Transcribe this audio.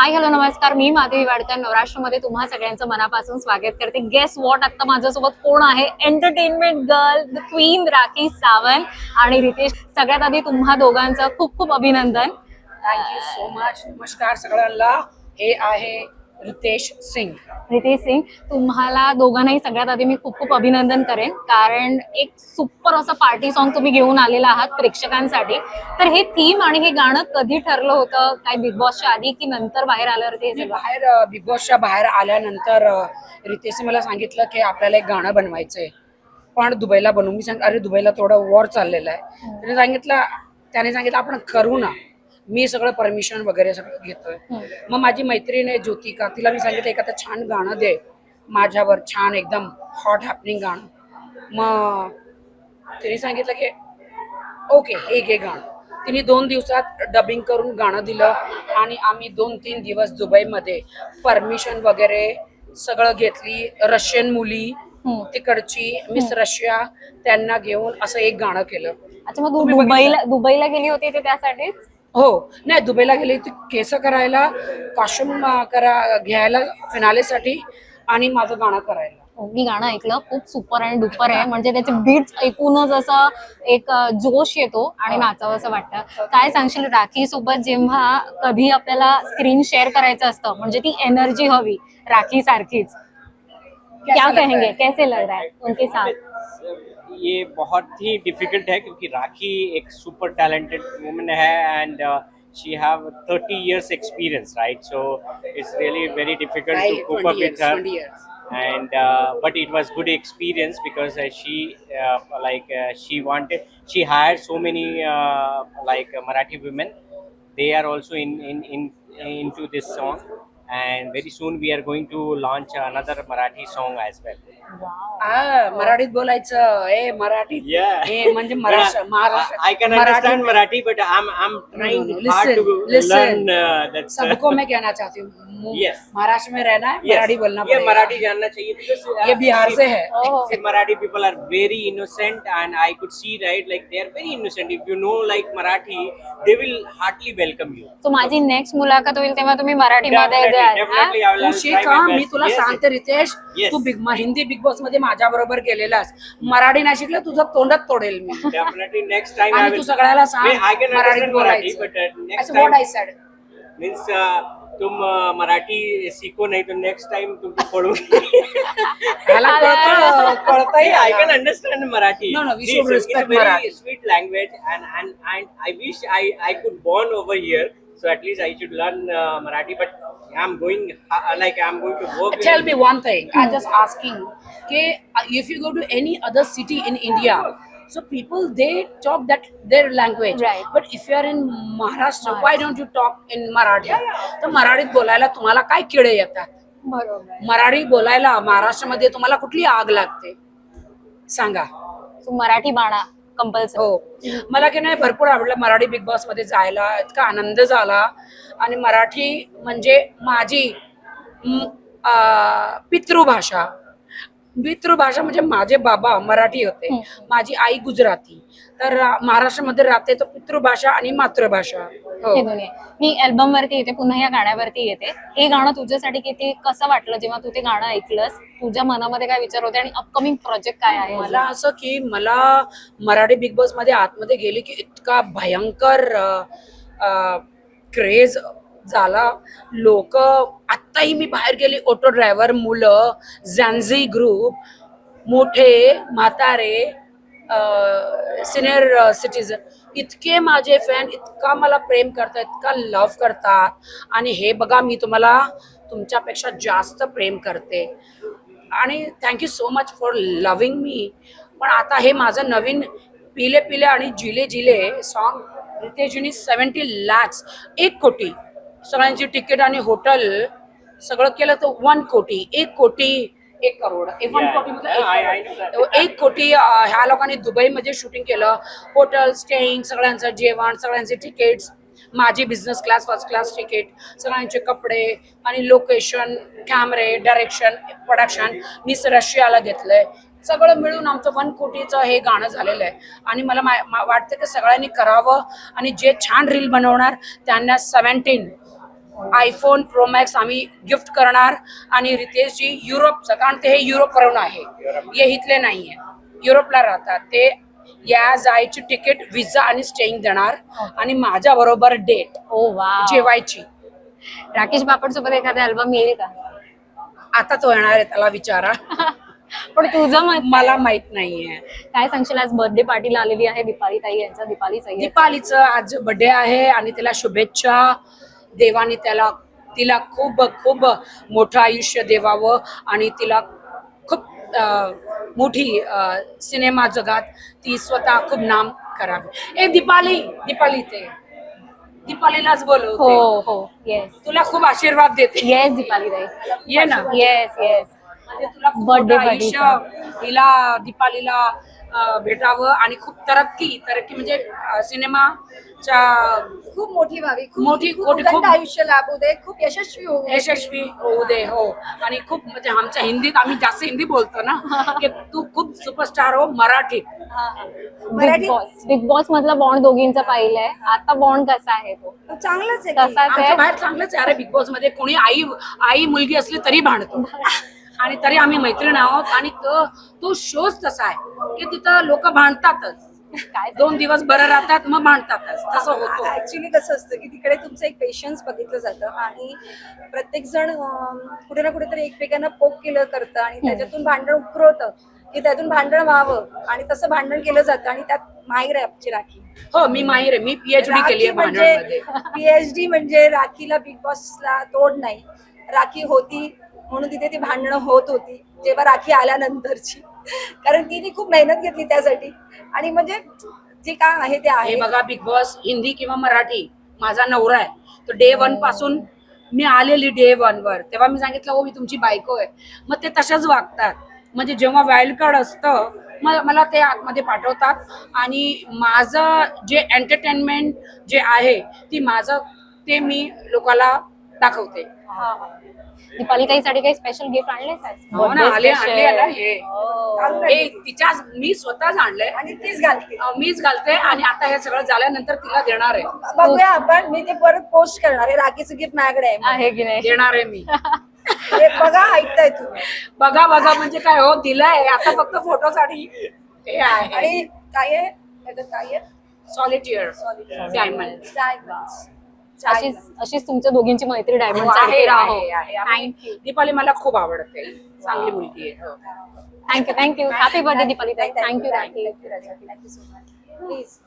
Hi hello नमस्कार, मी माधवी वाडकर नवराष्ट्रमध्ये तुम्हा सगळ्यांचं मनापासून स्वागत करते. गेस वॉट, आता माझ्यासोबत कोण आहे? Entertainment girl, the queen Rakhi Sawant आणि रितेश. सगळ्यात आधी तुम्हा दोघांचं खूप खूप अभिनंदन. Thank you so much. नमस्कार सगळ्यांना. हे आहे रितेश सिंग. रितेश सिंग, तुम्हाला दोघांनाही सगळ्यात आधी मी खूप खूप अभिनंदन करेन, कारण एक सुपर असं पार्टी सॉन्ग तुम्ही घेऊन आलेला आहात प्रेक्षकांसाठी. तर हे थीम आणि हे गाणं कधी ठरलं होतं? काय बिग बॉसच्या आधी की नंतर बाहेर आल्यावरती? बाहेर बिग बॉसच्या बाहेर आल्यानंतर रितेशने मला सांगितलं की आपल्याला एक गाणं बनवायचंय, पण दुबईला बनवू. मी सांग अरे दुबईला थोडं वॉर चाललेलं आहे. त्याने सांगितलं आपण करू ना. मी सगळं परमिशन वगैरे सगळं घेतोय. मग माझी मैत्रीण आहे ज्योतिका, तिला मी सांगितलं एखादं छान गाणं दे माझ्यावर, छान एकदम हॉट हॅपनिंग गाणं. मग तिने सांगितलं की ओके हे घे गाणं. तिने 2 दिवसात डबिंग करून गाणं दिलं आणि आम्ही 2-3 दिवस दुबईमध्ये परमिशन वगैरे सगळं घेतली. रशियन मुली तिकडची मिस रशिया, त्यांना घेऊन असं एक गाणं केलं. अच्छा, मग तू दुबईला गेली होती ते त्यासाठीच? हो, नाही दुबईला गेली ती केस करायला, कॉस्ट्युम घ्यायला फिनालेसाठी आणि माझं गाणं करायला. मी गाणं ऐकलं, खूप सुपर आणि डुपर आहे. म्हणजे त्याचे बीट्स ऐकूनच असं एक जोश येतो आणि नाचावं असं वाटतं. काय सांगशील राखी सोबत जेव्हा कधी आपल्याला स्क्रीन शेअर करायचं असतं, म्हणजे ती एनर्जी हवी राखी सारखीच? क्या कहेंगे, कैसे लग रहा है उनके साथ? ये बहुत ही डिफिकल्ट है क्योंकि राखी एक सुपर टैलेंटेड वुमन है end she have 30 years experience, right? So it's really very difficult to cope up with her. 20 years. And but it was good experience because she hired so many Marathi women. They are also in into this song, and very soon we are going to launch another Marathi song as well. मराठीत बोलायचं. मराठीत म्हणजे Maharashtra. I can understand Marathi, but I'm trying hard to learn that. सबको मैं कहना चाहती हूँ, Yes. Maharashtra में रहना है, Yes. मराठी बोलना ये पड़ेगा. मराठी जानना चाहिए because ये बिहार से है. Marathi people are very innocent, and I could see, right, like they are very innocent. If you know like Marathi, they will heartily welcome you. So माझी नेक्स्ट मुलाखत होईल तेव्हा तुम्ही मराठीमध्ये द्याल. Definitely, I will तू शिक. try my best. मी तुला Yes, सांगते रितेश, Yes. तू हिंदी बिग बॉस मध्ये माझ्या बरोबर गेलेलास. मराठी नाही शिकलं तुझं तोंडात तोडेल मी. Definitely next time I आणि will. तू सगळ्याला सांग I can मराठीत understand Marathi, बोलायचं. but next That's what time I said. means तुम मराठी सीखो नहीं तो नेक्स्ट टाइम तुमको पढ़ो. ह्याला कळतंय. I can understand Marathi. No, we See, should it's respect a very Marathi. sweet language, and I wish I could born over here, so at least I should learn Marathi. But I'm going to work. Tell me one thing. I'm just asking. Okay, if you go to any other city in India, so people they talk their language. Right. But if you are in Maharashtra, why don't you talk in Marathi? तर मराठीत बोलायला तुम्हाला काय किडे येतात? बरोबर. मराठी बोलायला महाराष्ट्रामध्ये तुम्हाला कुठली आग लागते सांगा? So मराठी बाणा कंपल्सरी. हो, मला की नाही भरपूर आवडलं मराठी बिग बॉस मध्ये जायला. इतका आनंद झाला. आणि मराठी म्हणजे माझी पितृभाषा. पितृभाषा म्हणजे माझे बाबा मराठी होते, माझी आई गुजराती. तर महाराष्ट्रामध्ये राहते तर पितृभाषा आणि मातृभाषा. हो, हे दोन्ही. मी अल्बम वरती येते, पुन्हा या गाण्यावरती येते. हे गाणं तुझ्यासाठी किती कसं वाटलं जेव्हा तू ते गाणं ऐकलंस? तुझ्या मनामध्ये काय विचार होते आणि अपकमिंग प्रोजेक्ट काय आहे? मला असं की मला मराठी बिग बॉस मध्ये आतमध्ये गेली की इतका भयंकर क्रेज झाला. लोक आत्ताही मी बाहेर गेली, ऑटो ड्रायव्हर, मुलं, झॅन्झी ग्रुप, मोठे म्हातारे, सिनियर सिटीजन, इतके माझे फॅन इतका मला प्रेम करतात, इतका लव्ह करतात. आणि हे बघा, मी तुम्हाला तुमच्यापेक्षा जास्त प्रेम करते आणि thank you so much for loving me. पण आता हे माझं नवीन पिले पिले आणि जिले जिले सॉन्ग रितेशजींनी 70 lakhs 1 कोटी सगळ्यांची तिकीट आणि हॉटेल सगळं केलं तर 1 कोटी 1 कोटी 1 करोड 1 कोटी मतलब 1 कोटी ह्या लोकांनी दुबईमध्ये शूटिंग केलं. हॉटेल, स्टेईंग, सगळ्यांचं जेवण, सगळ्यांचे तिकीट्स, माझी business class, first class ticket, सगळ्यांचे कपडे आणि लोकेशन, कॅमेरे, डायरेक्शन, प्रोडक्शन मी रशियाला घेतलंय. सगळं मिळून आमचं 1 कोटीचं हे गाणं झालेलं आहे. आणि मला वाटतं की सगळ्यांनी करावं आणि जे छान रील बनवणार त्यांना 17 आयफोन प्रो मॅक्स आम्ही गिफ्ट करणार. आणि रितेशजी युरोपचं, कारण ते हे युरोपवरून आहे, हे इथले नाहीये, युरोपला राहतात ते. या जायची तिकीट, विजा आणि स्टेईंग देणार आणि माझ्या बरोबर डेट ओ वा. जेवायची. राकेश बापट सोबत एखादा अल्बम येईल का? आता तो येणार आहे, त्याला विचारा. पण तुझं मत मला माहित नाहीये. काय सांगशील? आज बर्थडे पार्टीला आलेली आहे दीपाली ताई यांचा, दीपाली सय्यद. दीपालीचं आज बर्थडे आहे आणि तिला शुभेच्छा. देवाने तिला खूप खूप मोठं आयुष्य देवावं आणि तिला खूप मोठी सिनेमा जगात ती स्वतः खूप नाम करावी. ए दीपाली ते दीपालीलाच हो बोलवते. हो येस तुला खूप आशीर्वाद देते. येस दीपाली ताई, ये ना. Yes yes. म्हणजे तुला खूप Birthday मोठं आयुष्य हिला दीपालीला भेटावं आणि खूप तरक्की म्हणजे सिनेमाच्या खूप मोठी व्हावी, खूप खूप आयुष्य लाभू दे, खूप यशस्वी होऊ दे. यशस्वी होऊ दे. हो. आणि खूप म्हणजे आमच्या हिंदीत आम्ही जास्त हिंदी बोलतो ना, की तू खूप सुपरस्टार हो मराठीत. बिग बॉस मधला बॉन्ड दोघींचा पाहिलंय, आता बॉन्ड कसा आहे तो? चांगलंच आहे. तसाच आमच्या आहे. बाहेर चांगलंच आहे. अरे बिग बॉस मध्ये कोणी आई मुलगी असली तरी भांडतो आणि तरी आम्ही मैत्रीण आहोत. आणि तो शोच तसा आहे की तिथं लोक भांडतातच, काय 2 दिवस बरं राहतात मग भांडतातच, तसं होतं. ऍक्च्युली कसं असतं की तिकडे तुमचं एक पेशन्स बघितलं जातं आणि प्रत्येक जण कुठे ना कुठेतरी एकमेकांना पोक केलं करतं आणि त्याच्यातून भांडण उकरवतं की त्यातून भांडण व्हावं आणि तसं भांडण केलं जातं. आणि त्यात माहीर आहे आमची राखी. हो, मी माहीर आहे. मी पीएचडी केली आहे भांडणामध्ये. पीएचडी म्हणजे राखीला बिग बॉसला तोड नाही. राखी होती म्हणून तिथे ती भांडणं होत होती जेव्हा राखी आल्यानंतरची, कारण तिने खूप मेहनत घेतली त्यासाठी. आणि म्हणजे जे काय आहे ते हे आहे. बघा, बिग बॉस हिंदी किंवा मराठी, माझा नवरा आहे तो डे 1 पासून. मी आलेली डे 1 वर, तेव्हा मी सांगितलं हो मी तुमची बायको आहे. मग ते तशाच वागतात. म्हणजे जेव्हा वाईल्ड कार्ड असतं मला ते आतमध्ये पाठवतात आणि माझं जे एंटरटेनमेंट जे आहे ते मी लोकांना दाखवते. दीपाली ताईसाठी काही स्पेशल गिफ्ट आणलेस आज? हो ना, Birthday आणले special. ना हे. Oh. हे तिच्याच मी स्वतःच आणलंय आणि तीच घालते. मीच घालते. आणि आता हे सगळं झाल्यानंतर तिला देणार आहे. बघूया आपण, मी ते परत पोस्ट करणार आहे. राखीचं गिफ्ट माझ्याकडे आहे. आहे की नाही? देणार आहे मी. हे बघा, ऐकताय तुम्ही. बघा म्हणजे काय हो, दिलंय आता फक्त फोटोसाठी. हे आहे आणि काय आहे त्याच्यात, काय आहे? सॉलिटियर डायमंड. Diamonds. अशीच तुमच्या दोघींची मैत्री डायमंड आहे. दीपाली मला खूप आवडते, चांगली मुलगी आहे. थँक्यू हॅपी बर्थडे दीपाली ताई. Thank you Thank you, Raja. Thank you so much. Please.